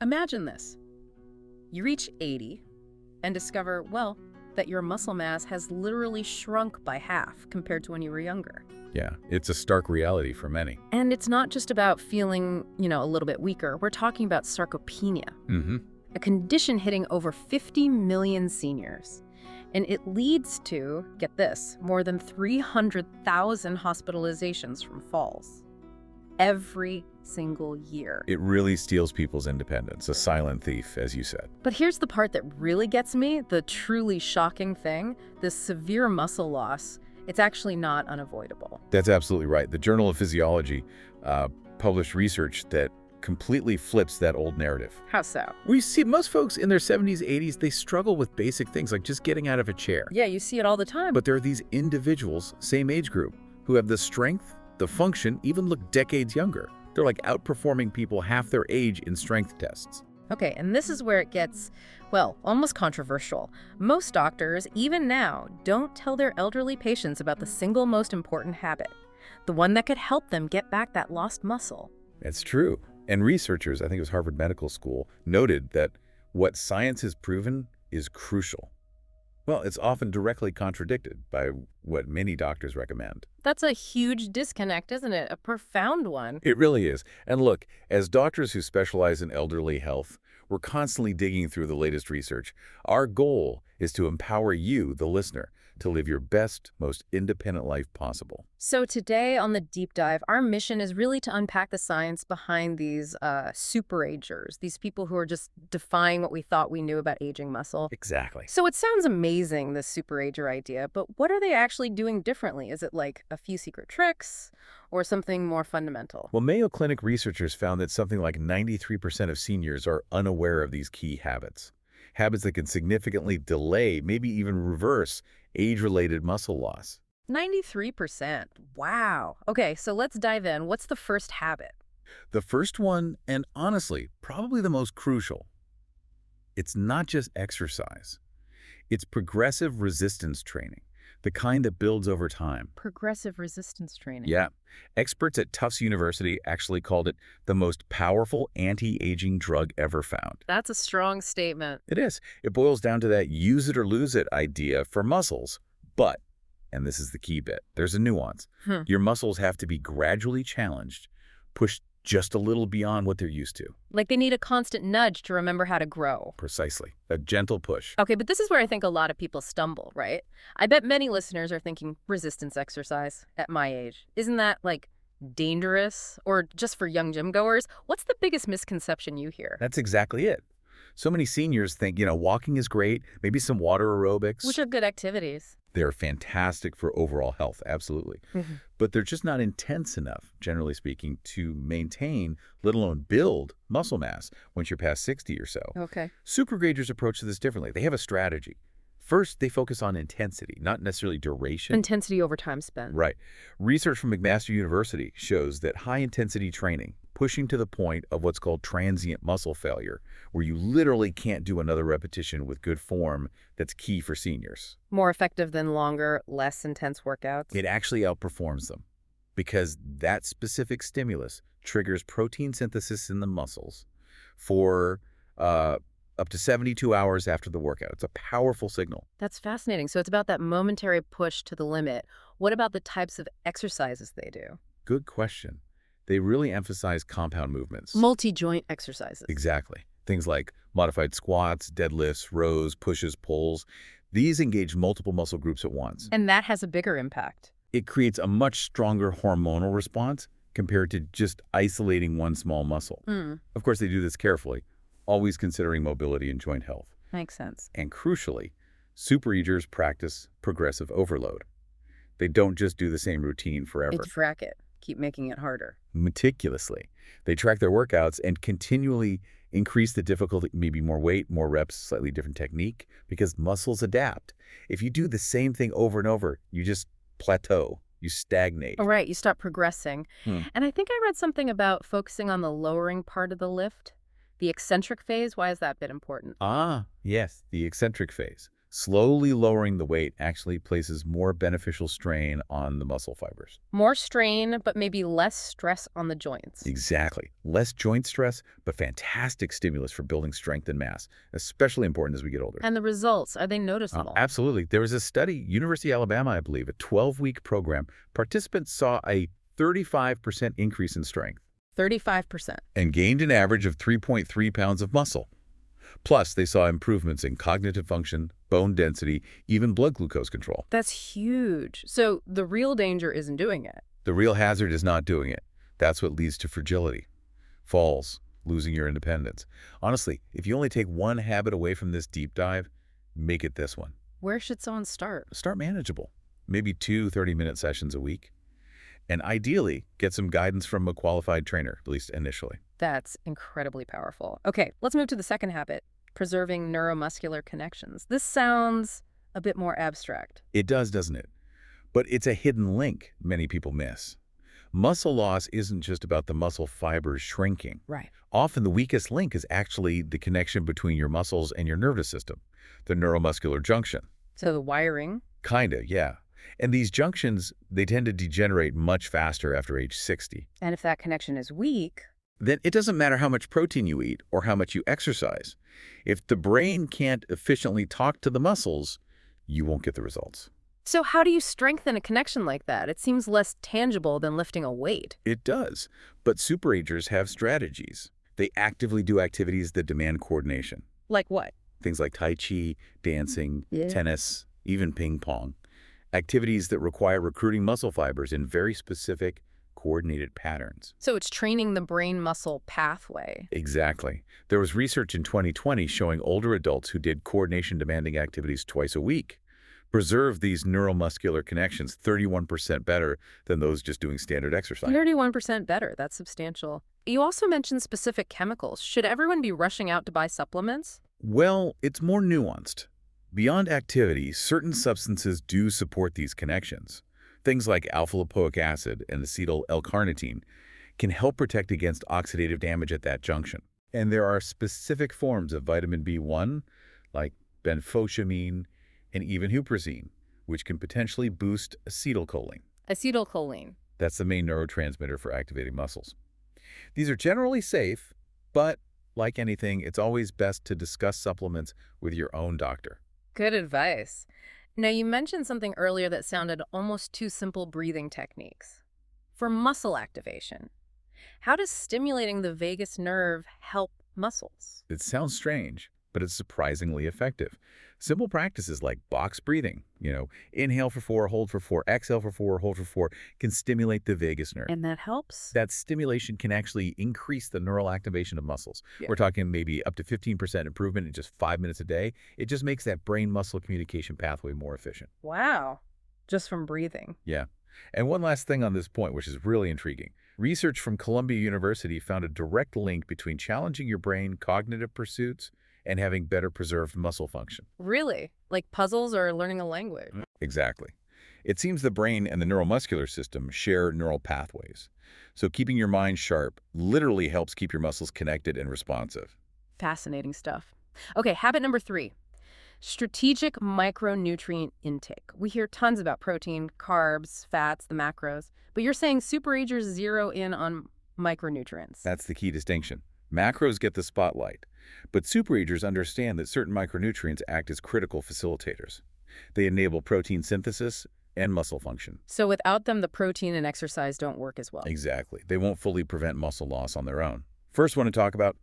Imagine this. You reach 80 and discover, well, that your muscle mass has literally shrunk by half compared to when you were younger. Yeah, it's a stark reality for many. And it's not just about feeling, a little bit weaker. We're talking about sarcopenia, Mm-hmm. a condition hitting over 50 million seniors. And it leads to, get this, more than 300,000 hospitalizations from falls every single year. It really steals people's independence, a silent thief, as you said. But here's the part that really gets me, the truly shocking thing. This severe muscle loss, it's actually not unavoidable. That's absolutely right. The Journal of Physiology published research that completely flips that old narrative. How so? We see most folks in their 70s, 80s, they struggle with basic things like just getting out of a chair. Yeah, you see it all the time. But there are these individuals, same age group, who have the strength, the function, even look decades younger. They're like outperforming people half their age in strength tests. Okay, and this is where it gets, well, almost controversial. Most doctors, even now, don't tell their elderly patients about the single most important habit, the one that could help them get back that lost muscle. That's true. And researchers, I think it was Harvard Medical School, noted that what science has proven is crucial. Well, it's often directly contradicted by what many doctors recommend. That's a huge disconnect, isn't it? A profound one. It really is. And look, as doctors who specialize in elderly health, we're constantly digging through the latest research. Our goal is to empower you, the listener, to live your best, most independent life possible. So today on the deep dive, our mission is really to unpack the science behind these super-agers, these people who are just defying what we thought we knew about aging muscle. Exactly. So it sounds amazing, this super-ager idea, but what are they actually doing differently? Is it like a few secret tricks or something more fundamental? Well, Mayo Clinic researchers found that something like 93% of seniors are unaware of these key habits. Habits that can significantly delay, maybe even reverse, age-related muscle loss. 93%. Wow. Okay, so let's dive in. What's the first habit? The first one, and honestly, probably the most crucial, it's not just exercise. It's progressive resistance training, the kind that builds over time. Progressive resistance training. Yeah. Experts at Tufts University actually called it the most powerful anti-aging drug ever found. That's a strong statement. It is. It boils down to that use it or lose it idea for muscles. But, and this is the key bit, there's a nuance. Your muscles have to be gradually challenged, pushed just a little beyond what they're used to. Like they need a constant nudge to remember how to grow. Precisely. A gentle push. Okay, but this is where I think a lot of people stumble, right? I bet many listeners are thinking resistance exercise at my age. Isn't that, like, dangerous? Or just for young gym goers? What's the biggest misconception you hear? That's exactly it. So many seniors think, walking is great, maybe some water aerobics. Which are good activities. They're fantastic for overall health, absolutely. But they're just not intense enough, generally speaking, to maintain, let alone build, muscle mass once you're past 60 or so. Okay. Super-agers approach this differently. They have a strategy. First, they focus on intensity, not necessarily duration. Intensity over time spent. Right. Research from McMaster University shows that high-intensity training, pushing to the point of what's called transient muscle failure, where you literally can't do another repetition with good form, that's key for seniors. More effective than longer, less intense workouts? It actually outperforms them because that specific stimulus triggers protein synthesis in the muscles for up to 72 hours after the workout. It's a powerful signal. That's fascinating. So it's about that momentary push to the limit. What about the types of exercises they do? Good question. They really emphasize compound movements. Multi-joint exercises. Exactly. Things like modified squats, deadlifts, rows, pushes, pulls. These engage multiple muscle groups at once. And that has a bigger impact. It creates a much stronger hormonal response compared to just isolating one small muscle. Of course, they do this carefully, always considering mobility and joint health. Makes sense. And crucially, super-agers practice progressive overload. They don't just do the same routine forever. They track it. Keep making it harder. Meticulously. They track their workouts and continually increase the difficulty, maybe more weight, more reps, slightly different technique, because muscles adapt. If you do the same thing over and over, you just plateau, you stagnate. Oh, right, you stop progressing. And I think I read something about focusing on the lowering part of the lift, the eccentric phase. Why is that bit important? Ah, yes, the eccentric phase. Slowly lowering the weight actually places more beneficial strain on the muscle fibers. More strain, but maybe less stress on the joints. Exactly. Less joint stress, but fantastic stimulus for building strength and mass, especially important as we get older. And the results, are they noticeable? Absolutely. There was a study, University of Alabama, I believe, a 12-week program. Participants saw a 35% increase in strength 35%. and gained an average of 3.3 pounds of muscle. Plus, they saw improvements in cognitive function, bone density, even blood glucose control. That's huge. So the real danger isn't doing it. The real hazard is not doing it. That's what leads to fragility, falls, losing your independence. Honestly, if you only take one habit away from this deep dive, make it this one. Where should someone start? Start manageable. Maybe 2 30-minute sessions a week. And ideally, get some guidance from a qualified trainer, at least initially. That's incredibly powerful. Okay, let's move to the second habit, preserving neuromuscular connections. This sounds a bit more abstract. It does, doesn't it? But it's a hidden link many people miss. Muscle loss isn't just about the muscle fibers shrinking. Right. Often the weakest link is actually the connection between your muscles and your nervous system, the neuromuscular junction. So the wiring. Kinda, yeah. And these junctions, they tend to degenerate much faster after age 60. And if that connection is weak, Then it doesn't matter how much protein you eat or how much you exercise. If the brain can't efficiently talk to the muscles, you won't get the results. so how do you strengthen a connection like that? It seems less tangible than lifting a weight. It does, but super-agers have strategies. They actively do activities that demand coordination. Like what? Things like Tai Chi, dancing, Yeah. tennis, even ping pong. Activities that require recruiting muscle fibers in very specific, coordinated patterns. So it's training the brain-muscle pathway. Exactly. There was research in 2020 showing older adults who did coordination-demanding activities twice a week preserved these neuromuscular connections 31% better than those just doing standard exercise. 31% better. That's substantial. You also mentioned specific chemicals. Should everyone be rushing out to buy supplements? Well, it's more nuanced. Beyond activity, certain substances do support these connections. Things like alpha-lipoic acid and acetyl L-carnitine can help protect against oxidative damage at that junction. And there are specific forms of vitamin B1, like benfotiamine and even huperzine, which can potentially boost acetylcholine. Acetylcholine. That's the main neurotransmitter for activating muscles. These are generally safe, but like anything, it's always best to discuss supplements with your own doctor. Good advice. Now, you mentioned something earlier that sounded almost too simple, breathing techniques. For muscle activation, how does stimulating the vagus nerve help muscles? It sounds strange, but it's surprisingly effective. Simple practices like box breathing, inhale for 4, hold for 4, exhale for 4, hold for 4, can stimulate the vagus nerve. And that helps? That stimulation can actually increase the neural activation of muscles. Yeah. We're talking maybe up to 15% improvement in just 5 minutes a day. It just makes that brain-muscle communication pathway more efficient. Wow. Just from breathing. Yeah. And one last thing on this point, which is really intriguing. Research from Columbia University found a direct link between challenging your brain cognitive pursuits and having better preserved muscle function. Really? Like puzzles or learning a language? Exactly. It seems the brain and the neuromuscular system share neural pathways. So keeping your mind sharp literally helps keep your muscles connected and responsive. Fascinating stuff. Okay, habit number 3. Strategic micronutrient intake. We hear tons about protein, carbs, fats, the macros, but you're saying super-agers zero in on micronutrients. That's the key distinction. Macros get the spotlight, but super-agers understand that certain micronutrients act as critical facilitators. They enable protein synthesis and muscle function. So without them, the protein and exercise don't work as well. Exactly. They won't fully prevent muscle loss on their own. First, want to talk about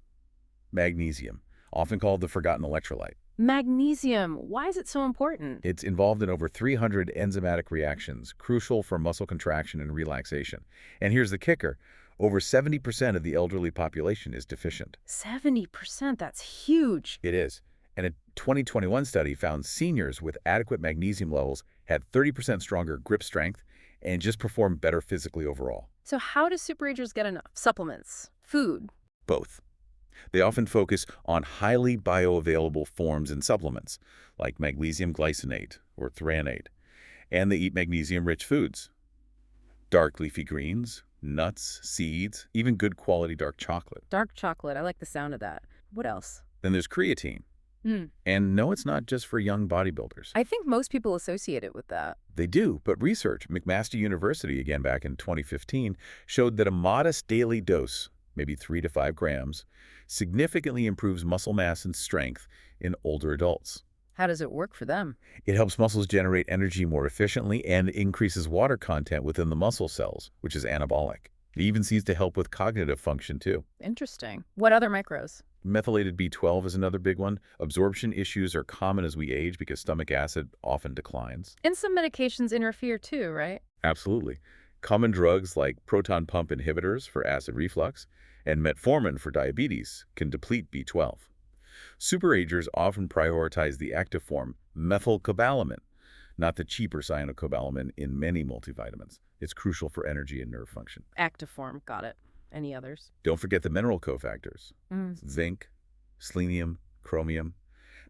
magnesium, often called the forgotten electrolyte. Magnesium, why is it so important? It's involved in over 300 enzymatic reactions, crucial for muscle contraction and relaxation. And here's the kicker. Over 70% of the elderly population is deficient. 70%, that's huge. It is. And a 2021 study found seniors with adequate magnesium levels had 30% stronger grip strength and just performed better physically overall. So how do super-agers get enough? Supplements? Food? Both. They often focus on highly bioavailable forms and supplements, like magnesium glycinate or threonate, and they eat magnesium-rich foods. Dark leafy greens, nuts, seeds, even good quality dark chocolate. Dark chocolate, I like the sound of that. What else? Then there's creatine, Mm. And no, it's not just for young bodybuilders. I think most people associate it with that. They do, but research, McMaster University, again back in 2015, showed that a modest daily dose, maybe 3 to 5 grams, significantly improves muscle mass and strength in older adults. How does it work for them? It helps muscles generate energy more efficiently and increases water content within the muscle cells, which is anabolic. It even seems to help with cognitive function, too. Interesting. What other macros? Methylated B12 is another big one. Absorption issues are common as we age because stomach acid often declines. And some medications interfere too, right? Absolutely. Common drugs like proton pump inhibitors for acid reflux and metformin for diabetes can deplete B12. Super-agers often prioritize the active form, methylcobalamin, not the cheaper cyanocobalamin in many multivitamins. It's crucial for energy and nerve function. Active form, got it. Any others? Don't forget the mineral cofactors. Mm. Zinc, selenium, chromium.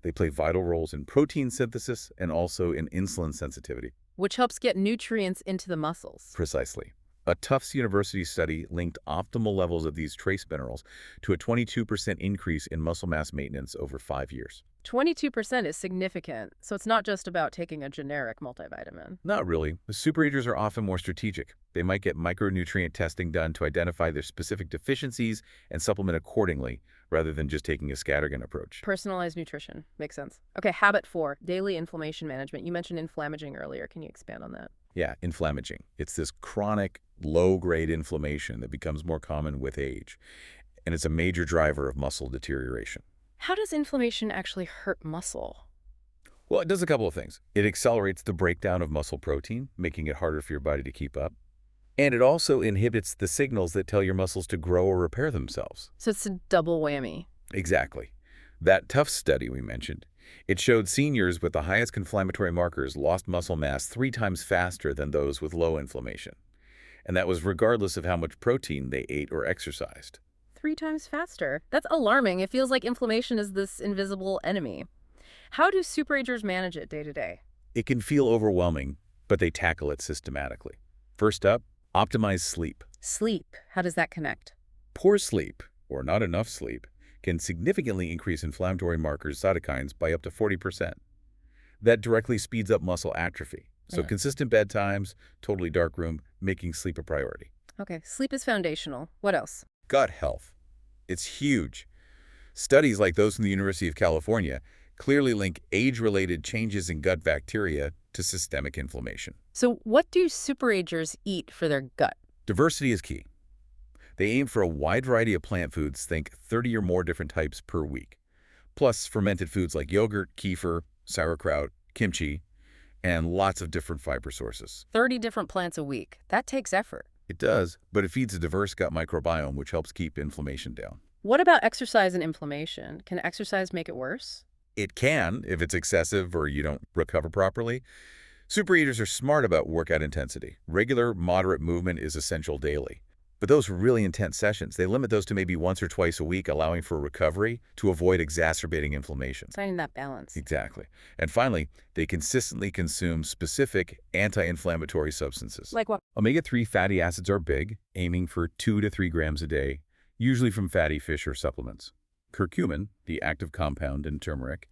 They play vital roles in protein synthesis and also in insulin sensitivity. Which helps get nutrients into the muscles. Precisely. A Tufts University study linked optimal levels of these trace minerals to a 22% increase in muscle mass maintenance over 5 years. 22% is significant, so it's not just about taking a generic multivitamin. Not really. The super-agers are often more strategic. They might get micronutrient testing done to identify their specific deficiencies and supplement accordingly, rather than just taking a scattergun approach. Personalized nutrition. Makes sense. Okay, habit 4, daily inflammation management. You mentioned inflammaging earlier. Can you expand on that? Yeah, inflammaging. It's this chronic, low-grade inflammation that becomes more common with age, and it's a major driver of muscle deterioration. How does inflammation actually hurt muscle? Well, it does a couple of things. It accelerates the breakdown of muscle protein, making it harder for your body to keep up. And it also inhibits the signals that tell your muscles to grow or repair themselves. So it's a double whammy. Exactly. That Tufts study we mentioned, it showed seniors with the highest inflammatory markers lost muscle mass 3 times faster than those with low inflammation. And that was regardless of how much protein they ate or exercised. 3 times faster. That's alarming. It feels like inflammation is this invisible enemy. How do super-agers manage it day to day? It can feel overwhelming, but they tackle it systematically. First up, optimize sleep. Sleep. How does that connect? Poor sleep, or not enough sleep, can significantly increase inflammatory markers, cytokines, by up to 40%. That directly speeds up muscle atrophy. So consistent bedtimes, totally dark room, making sleep a priority. Okay, sleep is foundational. What else? Gut health. It's huge. Studies like those from the University of California clearly link age-related changes in gut bacteria to systemic inflammation. So what do super-agers eat for their gut? Diversity is key. They aim for a wide variety of plant foods, think 30 or more different types per week, plus fermented foods like yogurt, kefir, sauerkraut, kimchi, and lots of different fiber sources. 30 different plants a week. That takes effort. It does, but it feeds a diverse gut microbiome, which helps keep inflammation down. What about exercise and inflammation? Can exercise make it worse? It can, if it's excessive or you don't recover properly. Super-eaters are smart about workout intensity. Regular, moderate movement is essential daily. But those really intense sessions, they limit those to maybe once or twice a week, allowing for recovery to avoid exacerbating inflammation. Finding that balance. Exactly. And finally, they consistently consume specific anti-inflammatory substances. Like what? Omega-3 fatty acids are big, aiming for 2 to 3 grams a day, usually from fatty fish or supplements. Curcumin, the active compound in turmeric,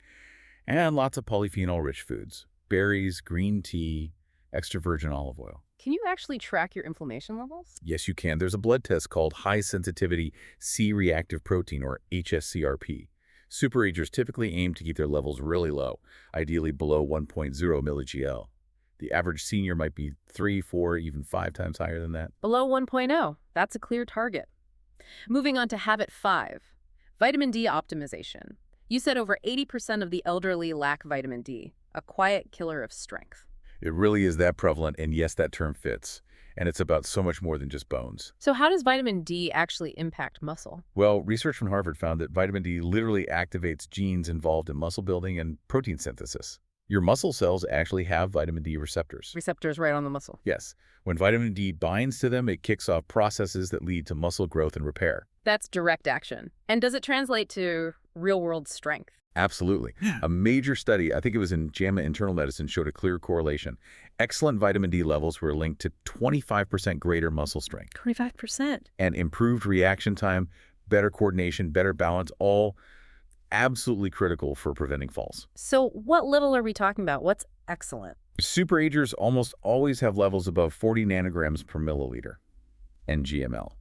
and lots of polyphenol-rich foods, berries, green tea, extra virgin olive oil. Can you actually track your inflammation levels? Yes, you can. There's a blood test called high-sensitivity C-reactive protein, or HSCRP. Super-agers typically aim to keep their levels really low, ideally below 1.0 milligl. The average senior might be 3, 4, even 5 times higher than that. Below 1.0. That's a clear target. Moving on to habit 5, vitamin D optimization. You said over 80% of the elderly lack vitamin D, a quiet killer of strength. It really is that prevalent, and yes, that term fits. And it's about so much more than just bones. So how does vitamin D actually impact muscle? Well, research from Harvard found that vitamin D literally activates genes involved in muscle building and protein synthesis. Your muscle cells actually have vitamin D receptors. Receptors right on the muscle. Yes. When vitamin D binds to them, it kicks off processes that lead to muscle growth and repair. That's direct action. And does it translate to real-world strength? Absolutely. A major study, I think it was in JAMA Internal Medicine, showed a clear correlation. Excellent vitamin D levels were linked to 25% greater muscle strength. 25%. And improved reaction time, better coordination, better balance, all absolutely critical for preventing falls. So what level are we talking about? What's excellent? Super-agers almost always have levels above 40 nanograms per milliliter, NGML.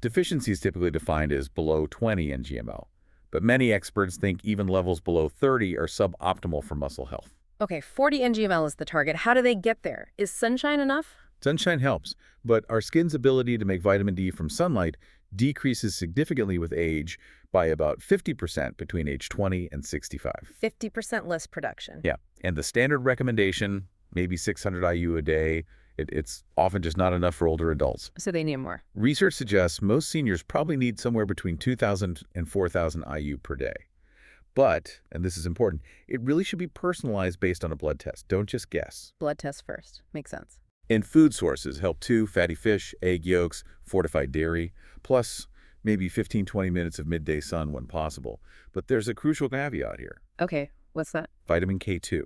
Deficiencies typically defined as below 20 NGML, but many experts think even levels below 30 are suboptimal for muscle health. Okay, 40 NGML is the target. How do they get there? Is sunshine enough? Sunshine helps, but our skin's ability to make vitamin D from sunlight decreases significantly with age by about 50% between age 20 and 65. 50% less production. Yeah, and the standard recommendation, maybe 600 IU a day, it's often just not enough for older adults. So they need more. Research suggests most seniors probably need somewhere between 2,000 and 4,000 IU per day. But, and this is important, it really should be personalized based on a blood test. Don't just guess. Blood test first. Makes sense. And food sources help too: fatty fish, egg yolks, fortified dairy, plus maybe 15-20 minutes of midday sun when possible. But there's a crucial caveat here. Okay, what's that? Vitamin K2.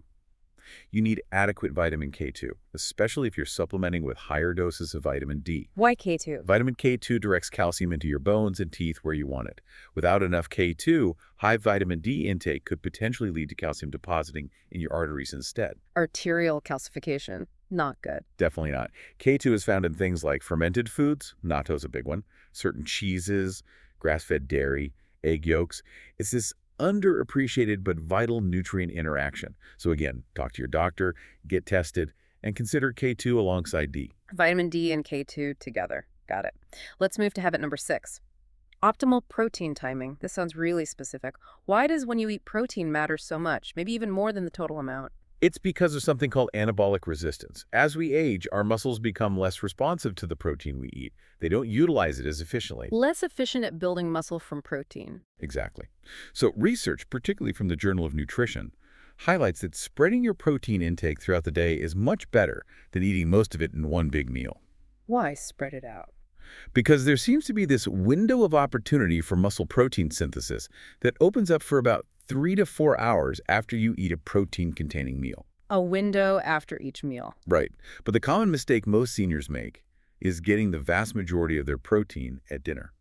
You need adequate vitamin K2, especially if you're supplementing with higher doses of vitamin D. Why K2? Vitamin K2 directs calcium into your bones and teeth where you want it. Without enough K2, high vitamin D intake could potentially lead to calcium depositing in your arteries instead. Arterial calcification. Not good. Definitely not. K2 is found in things like fermented foods, natto's a big one, certain cheeses, grass-fed dairy, egg yolks. It's this underappreciated but vital nutrient interaction. So again, talk to your doctor, get tested, and consider K2 alongside D. Vitamin D and K2 together. Got it. Let's move to habit number 6. Optimal protein timing. This sounds really specific. Why does when you eat protein matter so much? Maybe even more than the total amount. It's because of something called anabolic resistance. As we age, our muscles become less responsive to the protein we eat. They don't utilize it as efficiently. Less efficient at building muscle from protein. Exactly. So research, particularly from the Journal of Nutrition, highlights that spreading your protein intake throughout the day is much better than eating most of it in one big meal. Why spread it out? Because there seems to be this window of opportunity for muscle protein synthesis that opens up for about 3 to 4 hours after you eat a protein-containing meal. A window after each meal. Right. But the common mistake most seniors make is getting the vast majority of their protein at dinner.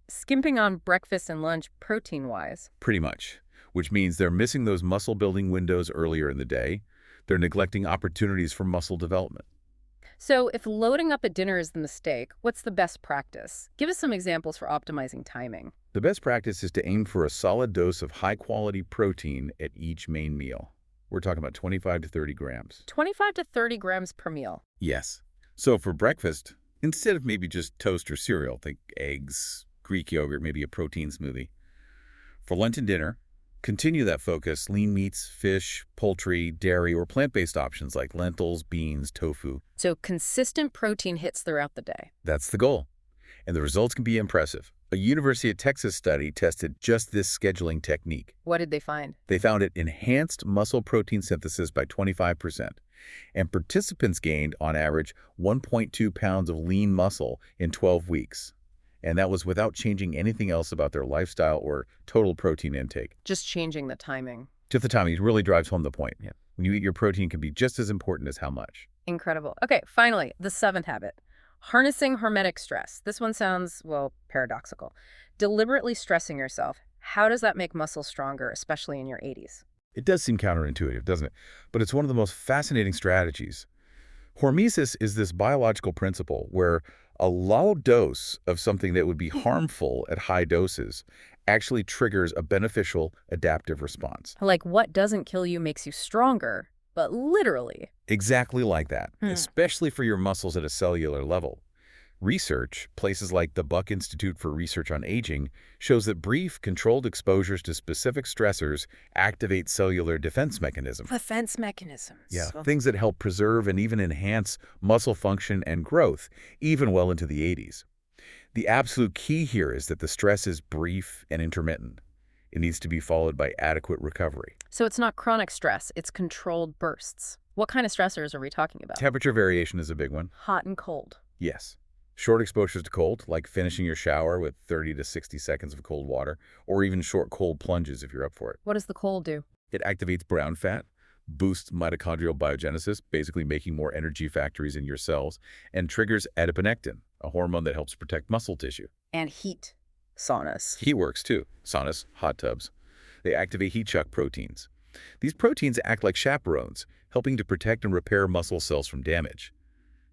Skimping on breakfast and lunch protein-wise. Pretty much. Which means they're missing those muscle-building windows earlier in the day. They're neglecting opportunities for muscle development. So if loading up at dinner is the mistake, what's the best practice? Give us some examples for optimizing timing. The best practice is to aim for a solid dose of high-quality protein at each main meal. We're talking about 25 to 30 grams. 25 to 30 grams per meal. Yes. So for breakfast, instead of maybe just toast or cereal, think eggs, Greek yogurt, maybe a protein smoothie. For lunch and dinner, continue that focus: lean meats, fish, poultry, dairy, or plant-based options like lentils, beans, tofu. So consistent protein hits throughout the day. That's the goal. And the results can be impressive. A University of Texas study tested just this scheduling technique. What did they find? They found it enhanced muscle protein synthesis by 25%, and participants gained, on average, 1.2 pounds of lean muscle in 12 weeks. And that was without changing anything else about their lifestyle or total protein intake. Just changing the timing. Just the timing really drives home the point. Yeah. When you eat your protein can be just as important as how much. Incredible. Okay, finally, the 7th habit. Harnessing hormetic stress. This one sounds, well, paradoxical. Deliberately stressing yourself. How does that make muscles stronger, especially in your 80s? It does seem counterintuitive, doesn't it? But it's one of the most fascinating strategies. Hormesis is this biological principle where a low dose of something that would be harmful at high doses actually triggers a beneficial adaptive response. Like what doesn't kill you makes you stronger, but literally. Exactly like that, especially for your muscles at a cellular level. Research, places like the Buck Institute for Research on Aging, shows that brief, controlled exposures to specific stressors activate cellular defense mechanisms. Defense mechanisms. Yeah, things that help preserve and even enhance muscle function and growth, even well into the 80s. The absolute key here is that the stress is brief and intermittent. It needs to be followed by adequate recovery. So it's not chronic stress, it's controlled bursts. What kind of stressors are we talking about? Temperature variation is a big one. Hot and cold. Yes. Short exposures to cold, like finishing your shower with 30 to 60 seconds of cold water, or even short cold plunges if you're up for it. What does the cold do? It activates brown fat, boosts mitochondrial biogenesis, basically making more energy factories in your cells, and triggers adiponectin, a hormone that helps protect muscle tissue. And heat. Saunas. Heat works too. Saunas, hot tubs. They activate heat shock proteins. These proteins act like chaperones, helping to protect and repair muscle cells from damage.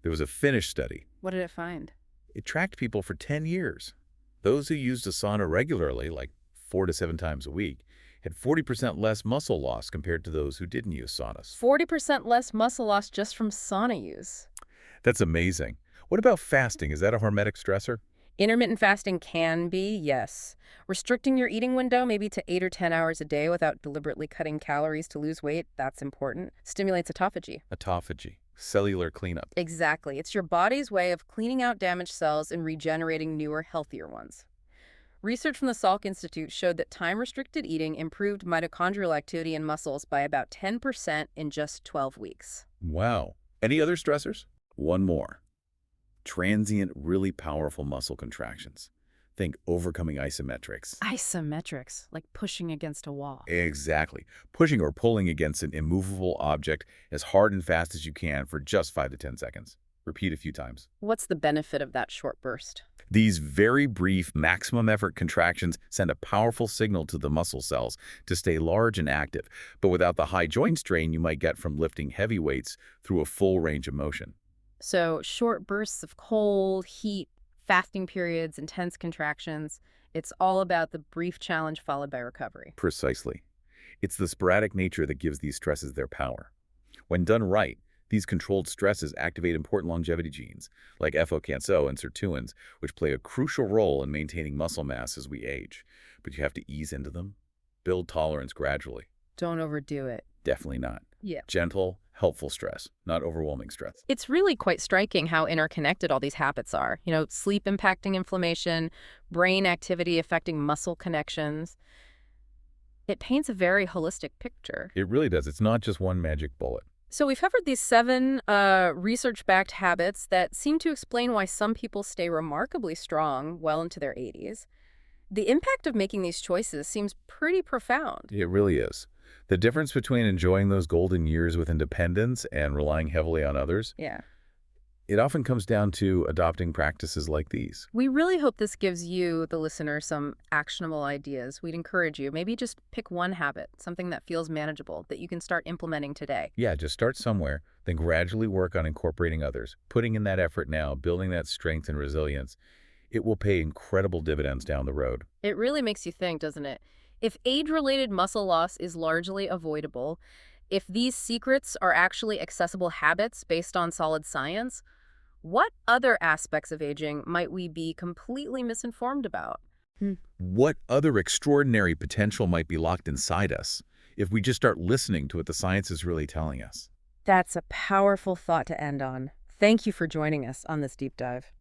There was a Finnish study. What did it find? It tracked people for 10 years. Those who used a sauna regularly, like 4 to 7 times a week, had 40% less muscle loss compared to those who didn't use saunas. 40% less muscle loss just from sauna use. That's amazing. What about fasting? Is that a hormetic stressor? Intermittent fasting can be, yes. Restricting your eating window maybe to 8 or 10 hours a day without deliberately cutting calories to lose weight, that's important. Stimulates autophagy. Autophagy, cellular cleanup. Exactly. It's your body's way of cleaning out damaged cells and regenerating newer, healthier ones. Research from the Salk Institute showed that time-restricted eating improved mitochondrial activity in muscles by about 10% in just 12 weeks. Wow. Any other stressors? One more. Transient, really powerful muscle contractions. Think overcoming isometrics. Isometrics, like pushing against a wall. Exactly. Pushing or pulling against an immovable object as hard and fast as you can for just 5 to 10 seconds. Repeat a few times. What's the benefit of that short burst? These very brief maximum effort contractions send a powerful signal to the muscle cells to stay large and active, but without the high joint strain you might get from lifting heavy weights through a full range of motion. So short bursts of cold, heat, fasting periods, intense contractions. It's all about the brief challenge followed by recovery. Precisely. It's the sporadic nature that gives these stresses their power. When done right, these controlled stresses activate important longevity genes, like FOCANSO and sirtuins, which play a crucial role in maintaining muscle mass as we age. But you have to ease into them, build tolerance gradually. Don't overdo it. Definitely not. Yeah. Gentle, helpful stress, not overwhelming stress. It's really quite striking how interconnected all these habits are. Sleep impacting inflammation, brain activity affecting muscle connections. It paints a very holistic picture. It really does. It's not just one magic bullet. So we've covered these 7 research-backed habits that seem to explain why some people stay remarkably strong well into their 80s. The impact of making these choices seems pretty profound. It really is. The difference between enjoying those golden years with independence and relying heavily on others, Yeah. it often comes down to adopting practices like these. We really hope this gives you, the listener, some actionable ideas. We'd encourage you, maybe just pick one habit, something that feels manageable, that you can start implementing today. Yeah, just start somewhere, then gradually work on incorporating others, putting in that effort now, building that strength and resilience. It will pay incredible dividends down the road. It really makes you think, doesn't it? If age-related muscle loss is largely avoidable, if these secrets are actually accessible habits based on solid science, what other aspects of aging might we be completely misinformed about? What other extraordinary potential might be locked inside us if we just start listening to what the science is really telling us? That's a powerful thought to end on. Thank you for joining us on this deep dive.